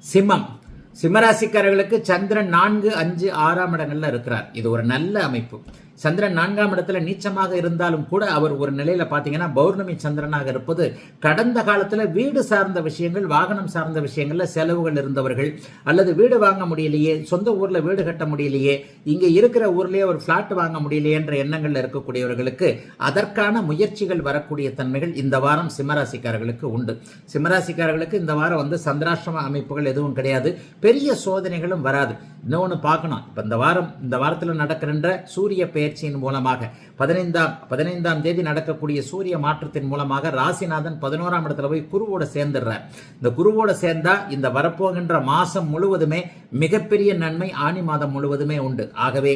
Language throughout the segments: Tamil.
சிம்மம். சிம்மராசிக்காரர்களுக்கு சந்திரன் 4, 5, 6ஆம் இடங்கள்ல இருக்கிறார். இது ஒரு நல்ல அமைப்பு. சந்திரன் 4ஆம் இடத்துல நீச்சமாக இருந்தாலும் கூட அவர் ஒரு நிலையில பாத்தீங்கன்னா பௌர்ணமி சந்திரனாக இருப்பது கடந்த காலத்துல வீடு சார்ந்த விஷயங்கள், வாகனம் சார்ந்த விஷயங்கள்ல செலவுகள் இருந்தவர்கள், அல்லது வீடு வாங்க முடியலையே, சொந்த ஊர்ல வீடு கட்ட முடியலையே, இங்க இருக்கிற ஊர்லயே ஒரு பிளாட் வாங்க முடியலையே என்ற எண்ணங்கள்ல இருக்கக்கூடியவர்களுக்கு அதற்கான முயற்சிகள் வரக்கூடிய தன்மைகள் இந்த வாரம் சிம்மராசிக்காரர்களுக்கு உண்டு. சிம்மராசிக்காரர்களுக்கு இந்த வாரம் சந்திராஷ்டம அமைப்புகள் எதுவும் கிடையாது, பெரிய சோதனைகளும் வராது. இன்னொன்னு பார்க்கணும், இப்ப இந்த வாரத்தில் நடக்கின்ற சூரிய பெயர்ச்சியின் மூலமாக 15ஆம் தேதி நடக்கக்கூடிய சூரிய மாற்றத்தின் மூலமாக ராசிநாதன் 11ஆம் இடத்துல போய் குருவோட சேர்ந்துடுறார். இந்த குருவோட சேர்ந்தா இந்த வரப்போகின்ற மாசம் முழுவதுமே மிகப்பெரிய நன்மை, ஆனி மாதம் முழுவதுமே உண்டு. ஆகவே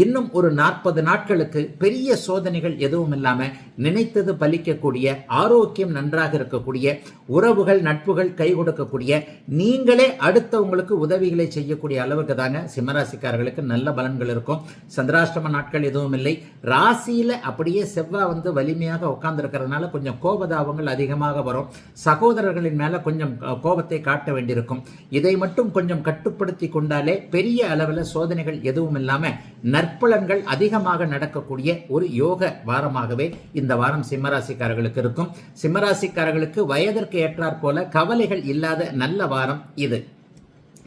இன்னும் ஒரு 40 நாட்களுக்கு பெரிய சோதனைகள் எதுவும் இல்லாம நினைத்தது பலிக்கக்கூடிய, ஆரோக்கியம் நன்றாக இருக்கக்கூடிய, உறவுகள் நட்புகள் கை கொடுக்கக்கூடிய, நீங்களே அடுத்தவங்களுக்கு உதவிகளை செய்யக்கூடிய அளவுக்கு தாங்க சிம்மராசிக்காரர்களுக்கு நல்ல பலன்கள் இருக்கும். சந்திராஷ்டம நாட்கள் எதுவும் இல்லை. ராசியில அப்படியே செவ்வாய் வலிமையாக உட்கார்ந்து இருக்கிறதுனால கொஞ்சம் கோபதாபங்கள் அதிகமாக வரும். சகோதரர்களின் மேல கொஞ்சம் கோபத்தை காட்ட வேண்டியிருக்கும். இதை மட்டும் கொஞ்சம் கட்டுப்படுத்தி கொண்டாலே பெரிய அளவில் சோதனைகள் எதுவும் இல்லாம நற்பலன்கள் அதிகமாக நடக்கக்கூடிய ஒரு யோக வாரமாகவே இந்த வாரம் சிம்மராசிக்காரர்களுக்கு இருக்கும். சிம்மராசிக்காரர்களுக்கு வயதிற்கு ஏற்றாற் போல கவலைகள் இல்லாத நல்ல வாரம் இது.